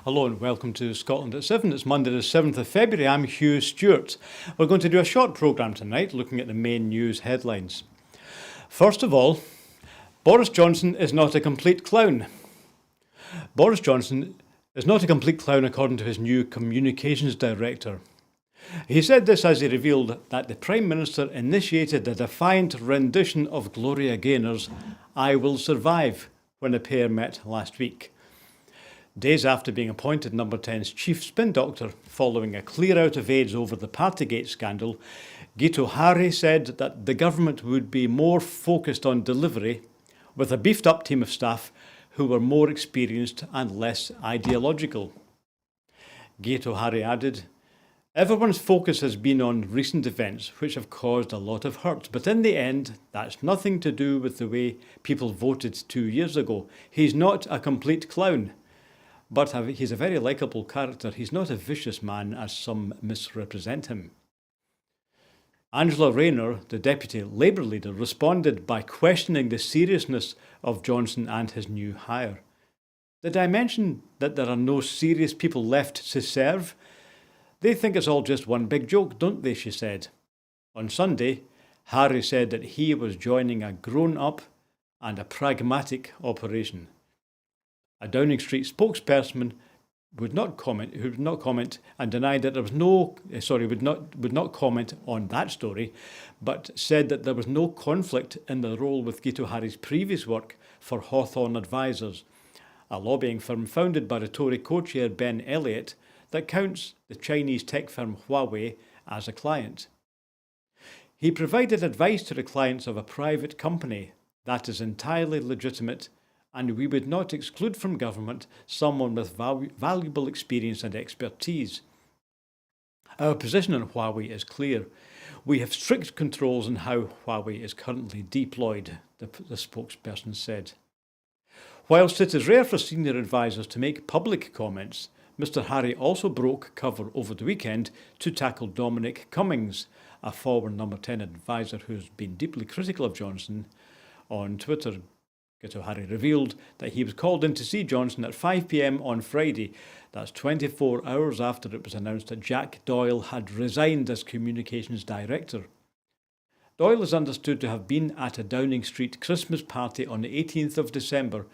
Hello and welcome to Scotland at 7. It's Monday the 7th of February. I'm Hugh Stewart. We're going to do a short programme tonight looking at the main news headlines. First of all, Boris Johnson is not a complete clown. Boris Johnson is not a complete clown according to his new communications director. He said this as he revealed that the Prime Minister initiated a defiant rendition of Gloria Gaynor's "I Will Survive" when the pair met last week. Days after being appointed Number 10's chief spin doctor following a clear-out of aides over the Partygate scandal, Gito Hari said that the government would be more focused on delivery with a beefed-up team of staff who were more experienced and less ideological. Gito Hari added, "Everyone's focus has been on recent events which have caused a lot of hurt, but in the end, that's nothing to do with the way people voted 2 years ago. He's not a complete clown. But he's a very likeable character. He's not a vicious man, as some misrepresent him." Angela Rayner, the Deputy Labour leader, responded by questioning the seriousness of Johnson and his new hire. "Did I mention that there are no serious people left to serve? They think it's all just one big joke, don't they?" she said. On Sunday, Harry said that he was joining a grown-up and a pragmatic operation. A Downing Street spokesperson would not comment and denied that there was would not comment on that story, but said that there was no conflict in the role with Gito Hari's previous work for Hawthorne Advisors, a lobbying firm founded by the Tory co-chair Ben Elliott that counts the Chinese tech firm Huawei as a client. He provided advice to the clients of a private company that is entirely legitimate, and we would not exclude from government someone with valuable experience and expertise. Our position on Huawei is clear. We have strict controls on how Huawei is currently deployed, the spokesperson said. Whilst it is rare for senior advisors to make public comments, Mr. Harry also broke cover over the weekend to tackle Dominic Cummings, a former Number 10 advisor who's been deeply critical of Johnson, on Twitter. Gito Hari revealed that he was called in to see Johnson at 5 p.m. on Friday. That's 24 hours after it was announced that Jack Doyle had resigned as communications director. Doyle is understood to have been at a Downing Street Christmas party on the 18th of December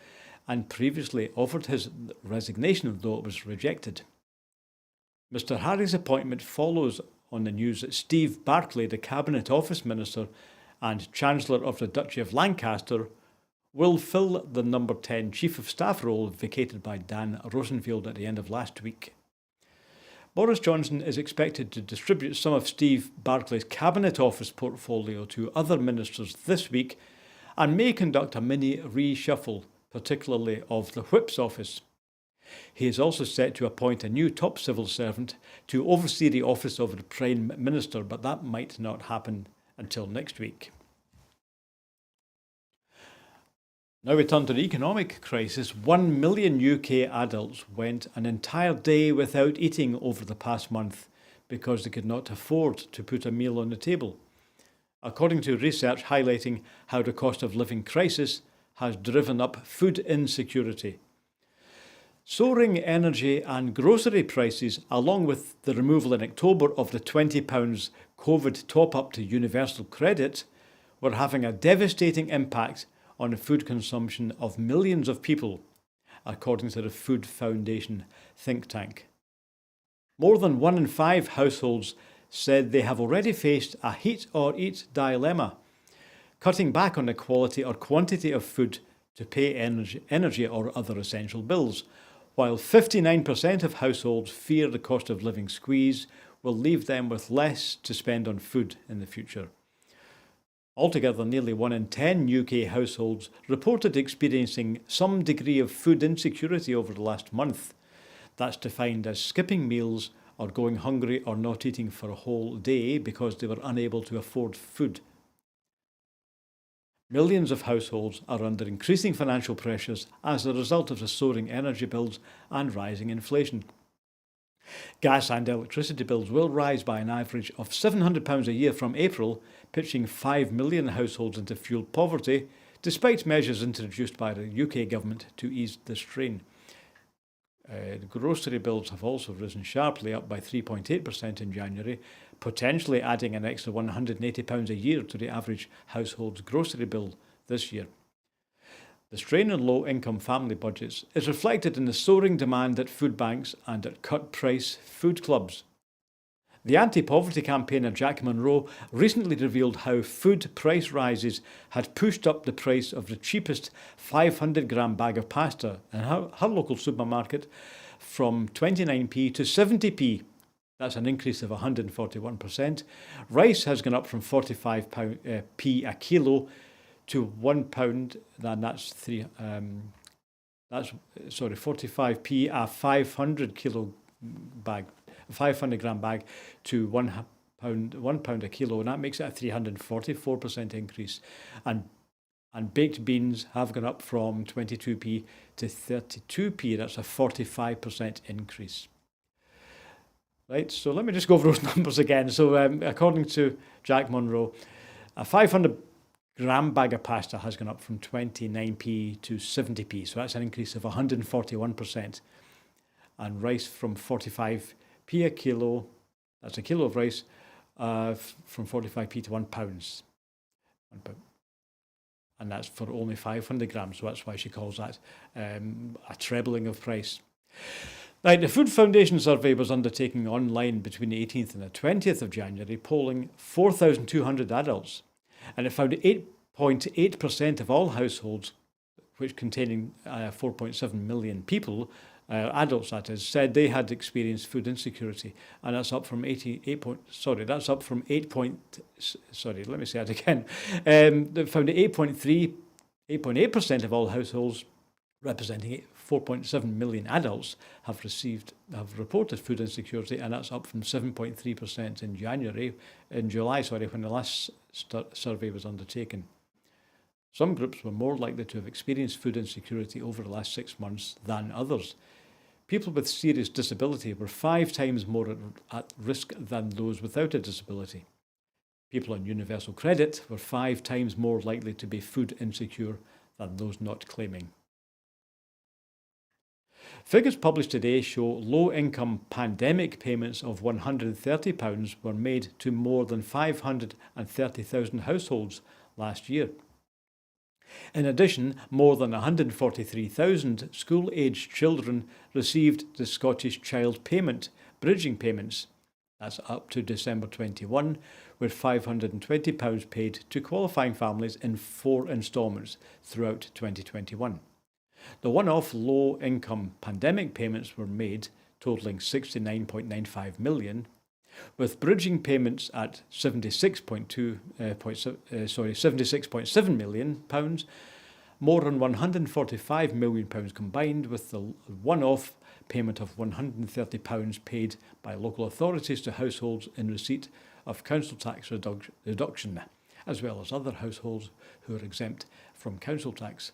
and previously offered his resignation, though it was rejected. Mr. Harry's appointment follows on the news that Steve Barclay, the Cabinet Office Minister and Chancellor of the Duchy of Lancaster, will fill the Number 10 Chief of Staff role vacated by Dan Rosenfield at the end of last week. Boris Johnson is expected to distribute some of Steve Barclay's Cabinet Office portfolio to other ministers this week and may conduct a mini reshuffle, particularly of the Whip's office. He is also set to appoint a new top civil servant to oversee the office of the Prime Minister, but that might not happen until next week. Now we turn to the economic crisis. 1 million UK adults went an entire day without eating over the past month because they could not afford to put a meal on the table, according to research highlighting how the cost of living crisis has driven up food insecurity. Soaring energy and grocery prices, along with the removal in October of the £20 COVID top-up to universal credit, were having a devastating impact on the food consumption of millions of people, according to the Food Foundation think tank. More than 1 in 5 households said they have already faced a heat or eat dilemma, cutting back on the quality or quantity of food to pay energy or other essential bills, while 59% of households fear the cost of living squeeze will leave them with less to spend on food in the future. Altogether, nearly 1 in 10 UK households reported experiencing some degree of food insecurity over the last month. That's defined as skipping meals or going hungry or not eating for a whole day because they were unable to afford food. Millions of households are under increasing financial pressures as a result of the soaring energy bills and rising inflation. Gas and electricity bills will rise by an average of £700 a year from April, pitching 5 million households into fuel poverty, despite measures introduced by the UK government to ease the strain. Grocery bills have also risen sharply, up by 3.8% in January, potentially adding an extra £180 a year to the average household's grocery bill this year. The strain on low-income family budgets is reflected in the soaring demand at food banks and at cut-price food clubs. The anti-poverty campaigner Jack Monroe recently revealed how food price rises had pushed up the price of the cheapest 500-gram bag of pasta in her local supermarket from 29p to 70p. That's an increase of 141%. Rice has gone up from 45p a kilo to £1, and that's 45p a 500-gram bag to £1 a kilo, and that makes it a 344% increase. And baked beans have gone up from 22p to 32p. That's a 45% increase. Right, so let me just go over those numbers again. So according to Jack Monroe, a 500-gram bag of pasta has gone up from 29p to 70p. So that's an increase of 141%. And rice from 45p a kilo, that's a kilo of rice, from 45p to £1. And that's for only 500 grams. So that's why she calls that a trebling of price. Now, the Food Foundation survey was undertaken online between the 18th and the 20th of January, polling 4,200 adults. And it found 8.8% of all households, which containing 4.7 million people, adults that is, said they had experienced food insecurity, and that's up from 8.8% of all households, representing 4.7 million adults, have reported food insecurity, and that's up from 7.3% in July, when the last survey was undertaken. Some groups were more likely to have experienced food insecurity over the last 6 months than others. People with serious disability were 5 times more at risk than those without a disability. People on universal credit were 5 times more likely to be food insecure than those not claiming. Figures published today show low-income pandemic payments of £130 were made to more than 530,000 households last year. In addition, more than 143,000 school-aged children received the Scottish Child Payment bridging payments. That's up to December 21, with £520 paid to qualifying families in 4 instalments throughout 2021. The one-off low-income pandemic payments were made, totalling £69.95 million, with bridging payments at £76.7 million, more than £145 million combined with the one-off payment of £130 paid by local authorities to households in receipt of council tax reduction, as well as other households who are exempt from council tax.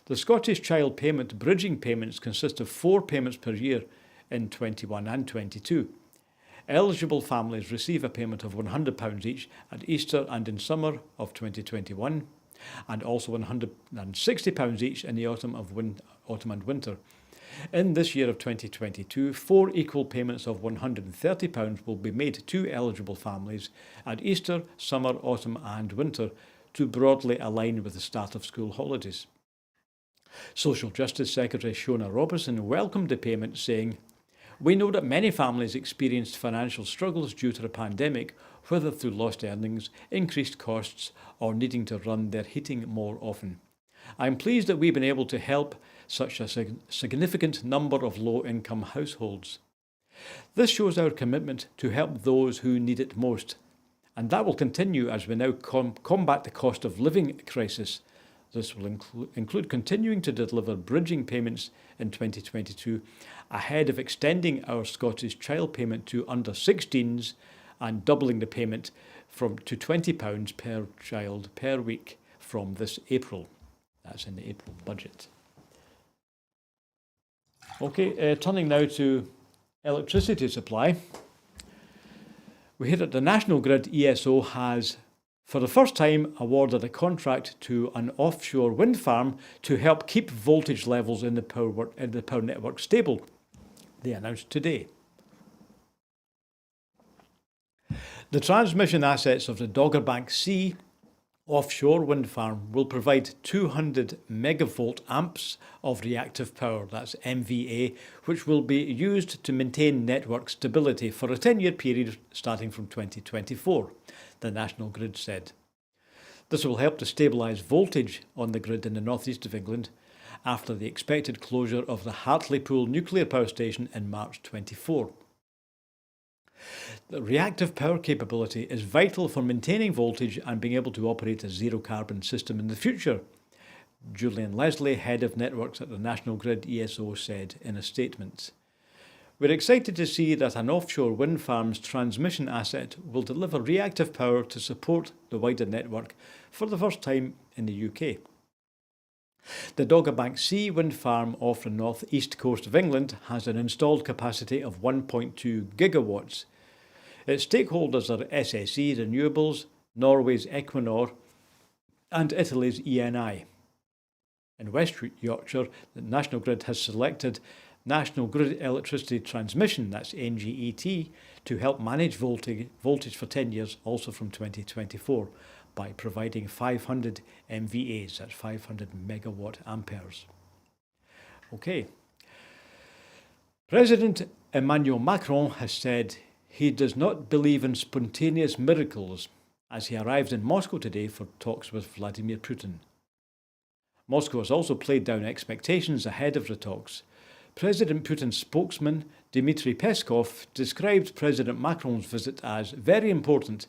The Scottish Child Payment bridging payments consist of 4 payments per year in 21 and 22. Eligible families receive a payment of £100 each at Easter and in summer of 2021, and also £160 each in the autumn and winter. In this year of 2022, 4 equal payments of £130 will be made to eligible families at Easter, summer, autumn and winter to broadly align with the start of school holidays. Social Justice Secretary Shona Robertson welcomed the payment, saying, "We know that many families experienced financial struggles due to the pandemic, whether through lost earnings, increased costs, or needing to run their heating more often. I am pleased that we've been able to help such a significant number of low-income households. This shows our commitment to help those who need it most, and that will continue as we now combat the cost of living crisis. This will include continuing to deliver bridging payments in 2022, ahead of extending our Scottish Child Payment to under 16s and doubling the payment to £20 per child per week from this April." That's in the April budget. Okay, turning now to electricity supply. We hear that the National Grid ESO has, for the first time, awarded a contract to an offshore wind farm to help keep voltage levels in the power network stable. they announced today. The transmission assets of the Dogger Bank C offshore wind farm will provide 200 megavolt amps of reactive power, that's MVA, which will be used to maintain network stability for a 10-year period starting from 2024, the National Grid said. This will help to stabilise voltage on the grid in the northeast of England after the expected closure of the Hartlepool nuclear power station in March 24. The reactive power capability is vital for maintaining voltage and being able to operate a zero-carbon system in the future, Julian Leslie, head of networks at the National Grid ESO, said in a statement. We're excited to see that an offshore wind farm's transmission asset will deliver reactive power to support the wider network for the first time in the UK. The Dogger Bank C wind farm off the north-east coast of England has an installed capacity of 1.2 gigawatts. Its stakeholders are SSE Renewables, Norway's Equinor and Italy's Eni. In West Yorkshire, the National Grid has selected National Grid Electricity Transmission, that's NGET, to help manage voltage for 10 years, also from 2024, by providing 500 MVAs, that's 500 megawatt amperes. Okay. President Emmanuel Macron has said he does not believe in spontaneous miracles as he arrives in Moscow today for talks with Vladimir Putin. Moscow has also played down expectations ahead of the talks. President Putin's spokesman, Dmitry Peskov, described President Macron's visit as very important,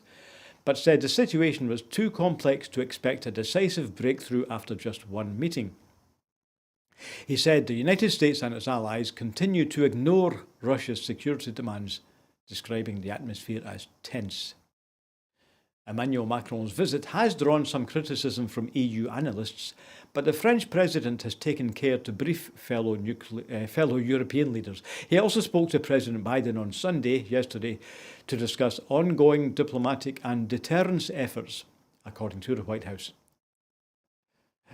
but said the situation was too complex to expect a decisive breakthrough after just one meeting. He said the United States and its allies continue to ignore Russia's security demands, describing the atmosphere as tense. Emmanuel Macron's visit has drawn some criticism from EU analysts, but the French president has taken care to brief fellow European leaders. He also spoke to President Biden on yesterday, to discuss ongoing diplomatic and deterrence efforts, according to the White House.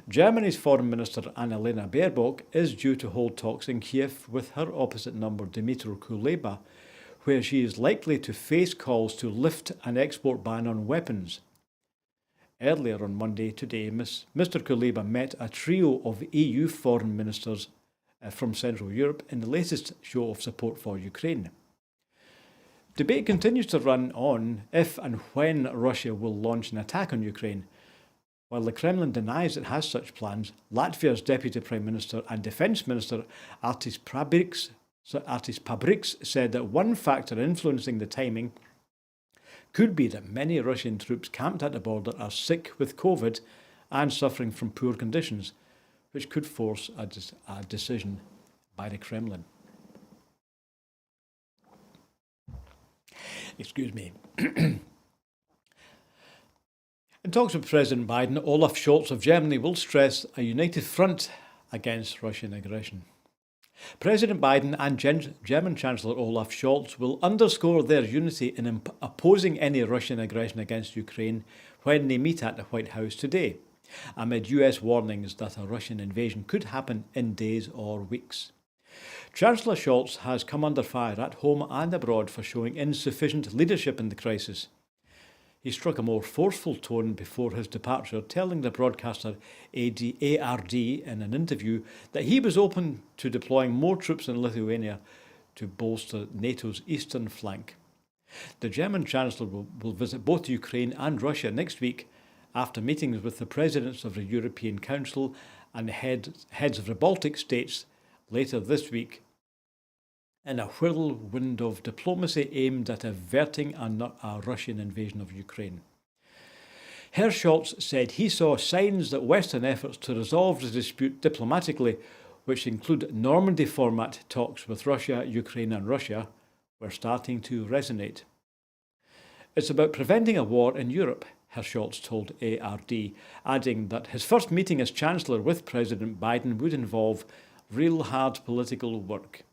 Germany's Foreign Minister Annalena Baerbock is due to hold talks in Kiev with her opposite number Dmytro Kuleba, where she is likely to face calls to lift an export ban on weapons. Earlier on Monday today, Mr. Kuleba met a trio of EU foreign ministers from Central Europe in the latest show of support for Ukraine. Debate continues to run on if and when Russia will launch an attack on Ukraine. While the Kremlin denies it has such plans, Latvia's Deputy Prime Minister and Defence Minister Artis Pabriks said that one factor influencing the timing could be that many Russian troops camped at the border are sick with COVID and suffering from poor conditions, which could force a decision by the Kremlin. Excuse me. In talks with President Biden, Olaf Scholz of Germany will stress a united front against Russian aggression. President Biden and German Chancellor Olaf Scholz will underscore their unity in opposing any Russian aggression against Ukraine when they meet at the White House today, amid US warnings that a Russian invasion could happen in days or weeks. Chancellor Scholz has come under fire at home and abroad for showing insufficient leadership in the crisis. He struck a more forceful tone before his departure, telling the broadcaster ARD in an interview that he was open to deploying more troops in Lithuania to bolster NATO's eastern flank. The German Chancellor will visit both Ukraine and Russia next week after meetings with the presidents of the European Council and the heads of the Baltic states later this week, in a whirlwind of diplomacy aimed at averting a Russian invasion of Ukraine. Herr Scholz said he saw signs that Western efforts to resolve the dispute diplomatically, which include Normandy format talks with Russia, Ukraine and Russia, were starting to resonate. It's about preventing a war in Europe, Herr Scholz told ARD, adding that his first meeting as Chancellor with President Biden would involve real hard political work.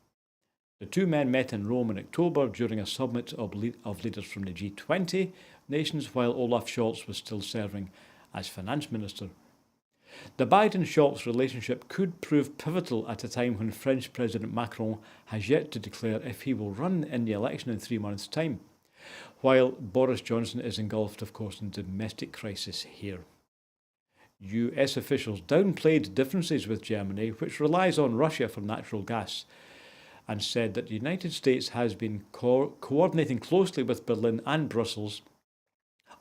The two men met in Rome in October during a summit of leaders from the G20 nations, while Olaf Scholz was still serving as finance minister. The Biden-Scholz relationship could prove pivotal at a time when French President Macron has yet to declare if he will run in the election in 3 months' time, while Boris Johnson is engulfed, of course, in domestic crisis here. US officials downplayed differences with Germany, which relies on Russia for natural gas, and said that the United States has been coordinating closely with Berlin and Brussels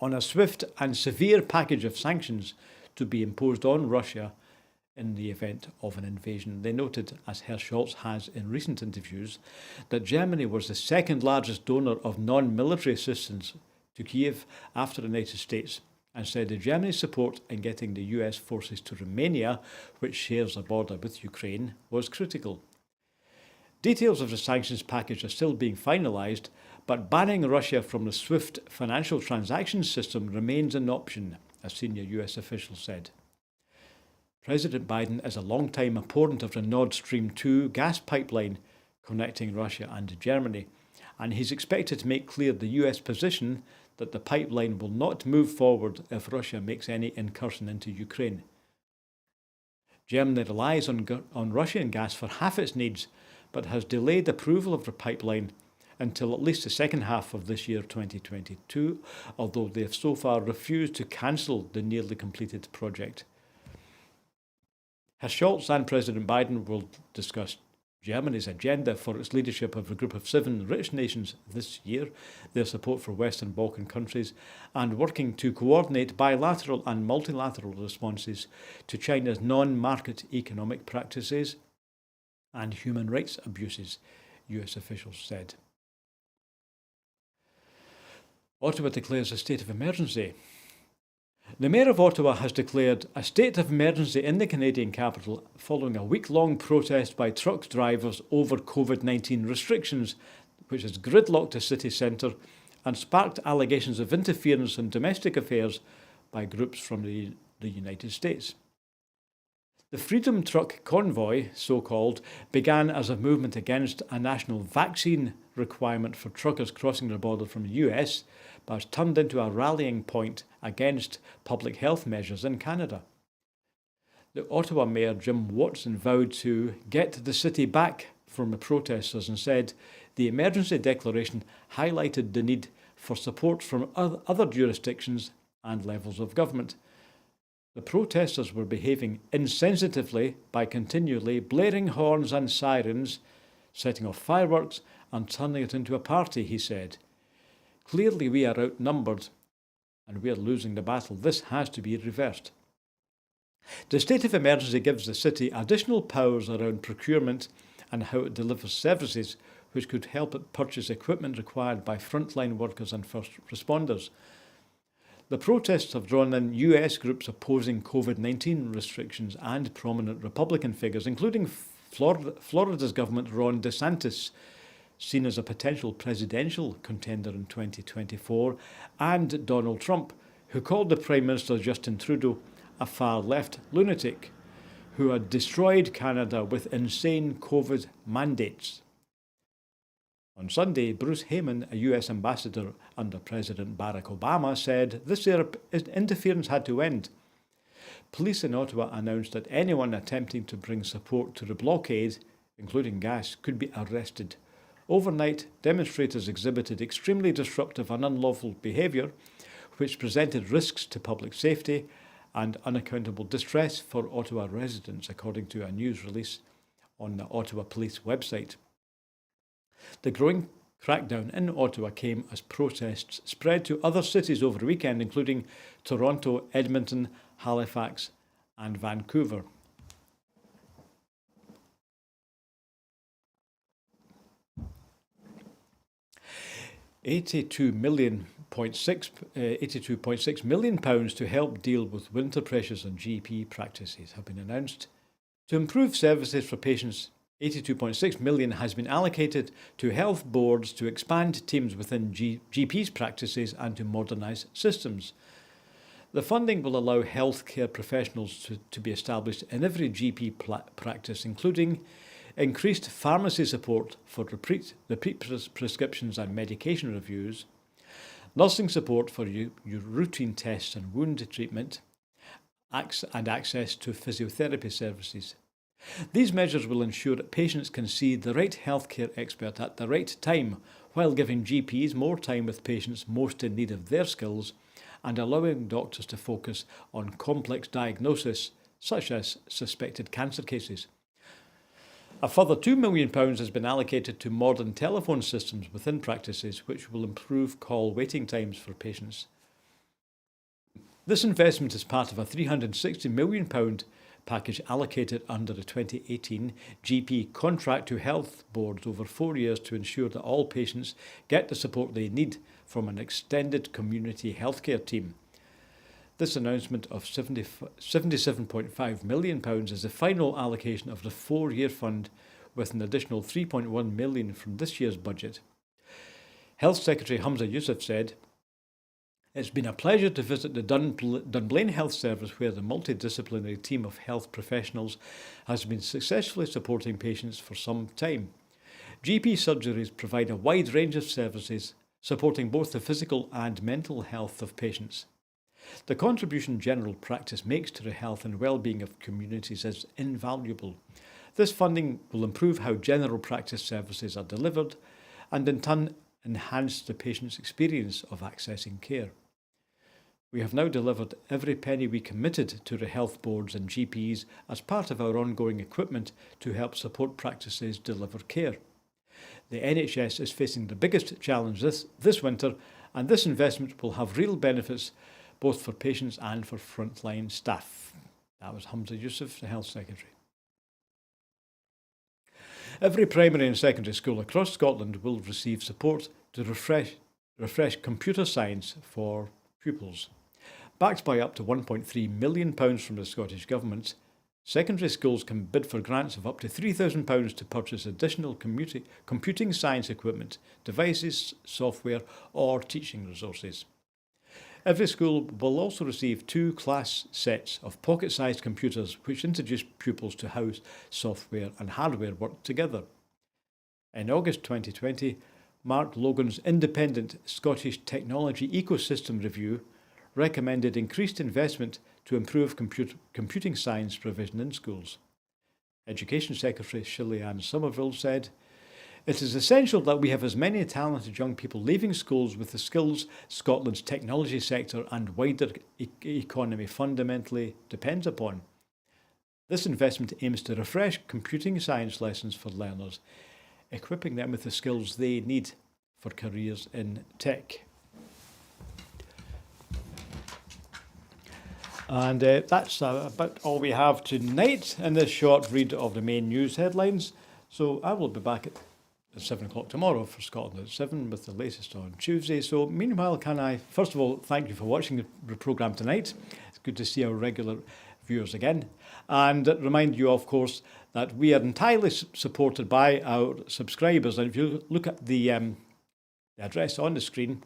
on a swift and severe package of sanctions to be imposed on Russia in the event of an invasion. They noted, as Herr Scholz has in recent interviews, that Germany was the second largest donor of non-military assistance to Kiev after the United States, and said that Germany's support in getting the US forces to Romania, which shares a border with Ukraine, was critical. Details of the sanctions package are still being finalised, but banning Russia from the SWIFT financial transactions system remains an option, a senior US official said. President Biden is a long-time opponent of the Nord Stream 2 gas pipeline connecting Russia and Germany, and he's expected to make clear the US position that the pipeline will not move forward if Russia makes any incursion into Ukraine. Germany relies on Russian gas for half its needs, but has delayed approval of the pipeline until at least the second half of this year, 2022, although they have so far refused to cancel the nearly completed project. Herr Scholz and President Biden will discuss Germany's agenda for its leadership of a group of 7 rich nations this year, their support for Western Balkan countries, and working to coordinate bilateral and multilateral responses to China's non-market economic practices and human rights abuses, US officials said. Ottawa declares a state of emergency. The Mayor of Ottawa has declared a state of emergency in the Canadian capital following a week-long protest by truck drivers over COVID-19 restrictions, which has gridlocked the city centre and sparked allegations of interference in domestic affairs by groups from the United States. The Freedom Truck Convoy, so-called, began as a movement against a national vaccine requirement for truckers crossing the border from the US, but has turned into a rallying point against public health measures in Canada. The Ottawa Mayor Jim Watson vowed to get the city back from the protesters and said the emergency declaration highlighted the need for support from other jurisdictions and levels of government. The protesters were behaving insensitively by continually blaring horns and sirens, setting off fireworks and turning it into a party, he said. Clearly we are outnumbered and we are losing the battle. This has to be reversed. The state of emergency gives the city additional powers around procurement and how it delivers services, which could help it purchase equipment required by frontline workers and first responders. The protests have drawn in US groups opposing COVID-19 restrictions and prominent Republican figures, including Florida's Governor Ron DeSantis, seen as a potential presidential contender in 2024, and Donald Trump, who called the Prime Minister Justin Trudeau a far-left lunatic who had destroyed Canada with insane COVID mandates. On Sunday, Bruce Heyman, a US ambassador under President Barack Obama, said this interference had to end. Police in Ottawa announced that anyone attempting to bring support to the blockade, including gas, could be arrested. Overnight, demonstrators exhibited extremely disruptive and unlawful behaviour, which presented risks to public safety and unaccountable distress for Ottawa residents, according to a news release on the Ottawa Police website. The growing crackdown in Ottawa came as protests spread to other cities over the weekend, including Toronto, Edmonton, Halifax, and Vancouver. £82.6 million to help deal with winter pressures on GP practices have been announced. To improve services for patients, £82.6 million has been allocated to health boards to expand teams within GPs' practices and to modernise systems. The funding will allow healthcare professionals to be established in every GP practice, including increased pharmacy support for repeat prescriptions and medication reviews, nursing support for your routine tests and wound treatment, and access to physiotherapy services. These measures will ensure that patients can see the right healthcare expert at the right time, while giving GPs more time with patients most in need of their skills and allowing doctors to focus on complex diagnosis, such as suspected cancer cases. A further £2 million has been allocated to modern telephone systems within practices, which will improve call waiting times for patients. This investment is part of a £360 million package allocated under the 2018 GP Contract to Health Board over 4 years to ensure that all patients get the support they need from an extended community healthcare team. This announcement of £77.5 million is the final allocation of the 4-year fund, with an additional £3.1 million from this year's budget. Health Secretary Humza Yousaf said, "It's been a pleasure to visit the Dunblane Health Service, where the multidisciplinary team of health professionals has been successfully supporting patients for some time. GP surgeries provide a wide range of services, supporting both the physical and mental health of patients. The contribution general practice makes to the health and well-being of communities is invaluable. This funding will improve how general practice services are delivered and in turn enhance the patient's experience of accessing care. We have now delivered every penny we committed to the health boards and GPs as part of our ongoing equipment to help support practices deliver care. The NHS is facing the biggest challenge this winter, and this investment will have real benefits both for patients and for frontline staff." That was Humza Yousaf, the Health Secretary. Every primary and secondary school across Scotland will receive support to refresh computer science for pupils. Backed by up to £1.3 million from the Scottish Government, secondary schools can bid for grants of up to £3,000 to purchase additional computing science equipment, devices, software or teaching resources. Every school will also receive 2 class sets of pocket-sized computers, which introduce pupils to how software and hardware work together. In August 2020, Mark Logan's independent Scottish Technology Ecosystem Review recommended increased investment to improve computing science provision in schools. Education Secretary Shirley-Ann Somerville said, "It is essential that we have as many talented young people leaving schools with the skills Scotland's technology sector and wider economy fundamentally depends upon. This investment aims to refresh computing science lessons for learners, equipping them with the skills they need for careers in tech." And that's about all we have tonight in this short read of the main news headlines. So I will be back at 7 o'clock tomorrow for Scotland at 7 with the latest on Tuesday. So meanwhile, can I first of all thank you for watching the programme tonight. It's good to see our regular viewers again, and remind you, of course, that we are entirely supported by our subscribers. And if you look at the address on the screen,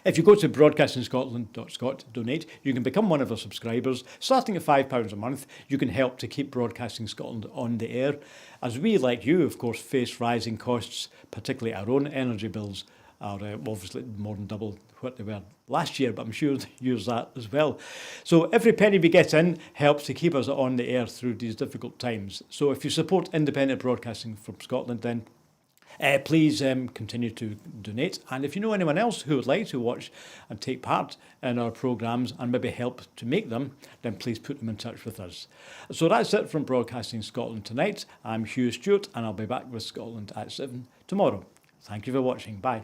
if you go to broadcastingscotland.scot donate, you can become one of our subscribers. Starting at £5 a month, you can help to keep Broadcasting Scotland on the air, as we, like you, of course, face rising costs, particularly our own energy bills are obviously more than double what they were last year, but I'm sure they use that as well. So every penny we get in helps to keep us on the air through these difficult times. So if you support independent broadcasting from Scotland, then please continue to donate. And if you know anyone else who would like to watch and take part in our programmes and maybe help to make them, then please put them in touch with us. So that's it from Broadcasting Scotland tonight. I'm Hugh Stewart, and I'll be back with Scotland at 7 tomorrow. Thank you for watching. Bye.